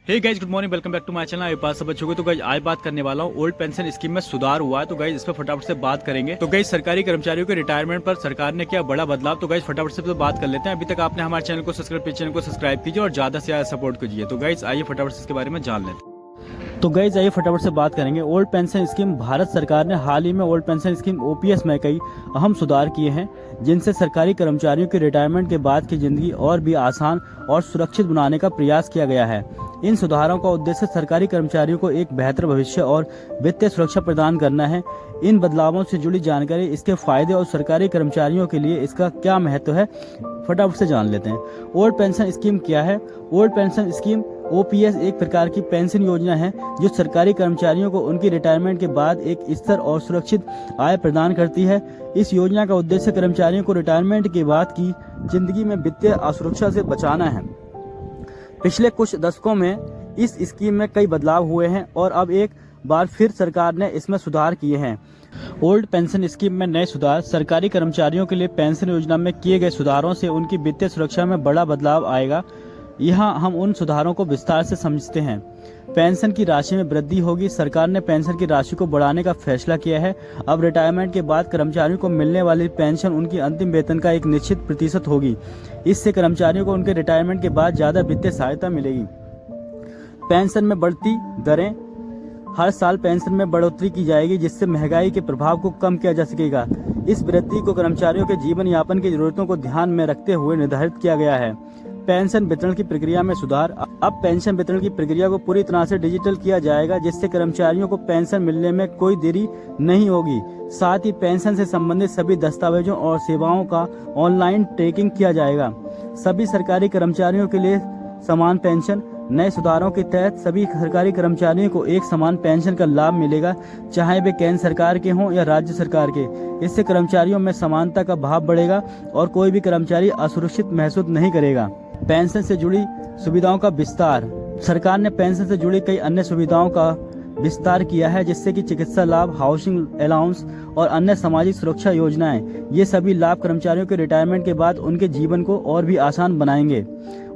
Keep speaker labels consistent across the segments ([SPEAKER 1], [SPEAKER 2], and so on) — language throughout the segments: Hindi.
[SPEAKER 1] Hey guys, good morning, welcome back to my channel. आई बात सब बच्चों को। तो गाइस आज बात करने वाला हूँ ओल्ड पेंशन स्कीम में सुधार हुआ है, तो गाइस इस पर फटाफट से बात करेंगे। तो गाइस सरकारी कर्मचारियों के रिटायरमेंट पर सरकार ने किया बड़ा बदलाव। तो गाइस फटाफट से बात कर लेते हैं। अभी तक आपने हमारे चैनल को सब्सक्राइब कीजिए और ज्यादा से ज्यादा सपोर्ट कीजिए। तो गाइस आइए फटाफट से इसके बारे में जान लेते हैं। तो गाइस आइए फटाफट से बात करेंगे। ओल्ड पेंशन स्कीम, भारत सरकार ने हाल ही में ओल्ड पेंशन स्कीम ओपीएस में कई अहम सुधार किए हैं, जिनसे सरकारी कर्मचारियों के रिटायरमेंट के बाद की जिंदगी और भी आसान और सुरक्षित बनाने का प्रयास किया गया है। इन सुधारों का उद्देश्य सरकारी कर्मचारियों को एक बेहतर भविष्य और वित्तीय सुरक्षा प्रदान करना है। इन बदलावों से जुड़ी जानकारी, इसके फायदे और सरकारी कर्मचारियों के लिए इसका क्या महत्व है, फटाफट से जान लेते हैं। ओल्ड पेंशन स्कीम क्या है? ओल्ड पेंशन स्कीम ओपीएस एक प्रकार की पेंशन योजना है जो सरकारी कर्मचारियों को उनकी रिटायरमेंट के बाद एक स्थिर और सुरक्षित आय प्रदान करती है। इस योजना का उद्देश्य कर्मचारियों को रिटायरमेंट के बाद की जिंदगी में वित्तीय असुरक्षा से बचाना है। पिछले कुछ दशकों में इस स्कीम में कई बदलाव हुए हैं और अब एक बार फिर सरकार ने इसमें सुधार किए हैं। ओल्ड पेंशन स्कीम में नए सुधार। सरकारी कर्मचारियों के लिए पेंशन योजना में किए गए सुधारों से उनकी वित्तीय सुरक्षा में बड़ा बदलाव आएगा। यहाँ हम उन सुधारों को विस्तार से समझते हैं। पेंशन की राशि में वृद्धि होगी। सरकार ने पेंशन की राशि को बढ़ाने का फैसला किया है। अब रिटायरमेंट के बाद कर्मचारियों को मिलने वाली पेंशन उनकी अंतिम वेतन का एक निश्चित प्रतिशत होगी। इससे कर्मचारियों को उनके रिटायरमेंट के बाद ज्यादा वित्तीय सहायता मिलेगी। पेंशन में बढ़ती दरें। हर साल पेंशन में बढ़ोतरी की जाएगी, जिससे महंगाई के प्रभाव को कम किया जा सकेगा। इस वृद्धि को कर्मचारियों के जीवन यापन की जरूरतों को ध्यान में रखते हुए निर्धारित किया गया है। पेंशन वितरण की प्रक्रिया में सुधार। अब पेंशन वितरण की प्रक्रिया को पूरी तरह से डिजिटल किया जाएगा, जिससे कर्मचारियों को पेंशन मिलने में कोई देरी नहीं होगी। साथ ही पेंशन से संबंधित सभी दस्तावेजों और सेवाओं का ऑनलाइन ट्रैकिंग किया जाएगा। सभी सरकारी कर्मचारियों के लिए समान पेंशन। नए सुधारों के तहत सभी सरकारी कर्मचारियों को एक समान पेंशन का लाभ मिलेगा, चाहे वे केंद्र सरकार के हों या राज्य सरकार के। इससे कर्मचारियों में समानता का भाव बढ़ेगा और कोई भी कर्मचारी असुरक्षित महसूस नहीं करेगा। पेंशन से जुड़ी सुविधाओं का विस्तार। सरकार ने पेंशन से जुड़ी कई अन्य सुविधाओं का विस्तार किया है, जिससे कि चिकित्सा लाभ, हाउसिंग अलाउंस और अन्य सामाजिक सुरक्षा योजनाएं। ये सभी लाभ कर्मचारियों के रिटायरमेंट के बाद उनके जीवन को और भी आसान बनाएंगे।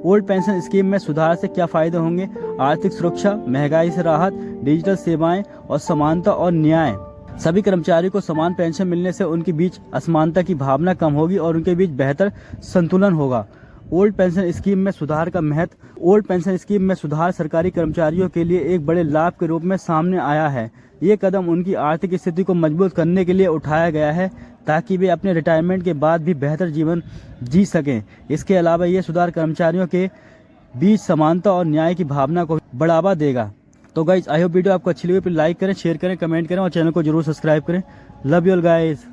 [SPEAKER 1] ओल्ड पेंशन स्कीम में सुधार से क्या फायदे होंगे? आर्थिक सुरक्षा, महंगाई से राहत, डिजिटल सेवाएं और समानता और न्याय। सभी कर्मचारियों को समान पेंशन मिलने से उनके बीच असमानता की भावना कम होगी और उनके बीच बेहतर संतुलन होगा। ओल्ड पेंशन स्कीम में सुधार का महत्व। ओल्ड पेंशन स्कीम में सुधार सरकारी कर्मचारियों के लिए एक बड़े लाभ के रूप में सामने आया है। ये कदम उनकी आर्थिक स्थिति को मजबूत करने के लिए उठाया गया है, ताकि वे अपने रिटायरमेंट के बाद भी बेहतर जीवन जी सकें। इसके अलावा ये सुधार कर्मचारियों के बीच समानता और न्याय की भावना को बढ़ावा देगा। तो गाइस, आई होप वीडियो आपको अच्छी लगी। फिर लाइक करें, शेयर करें, कमेंट करें और चैनल को जरूर सब्सक्राइब करें। Love you all guys.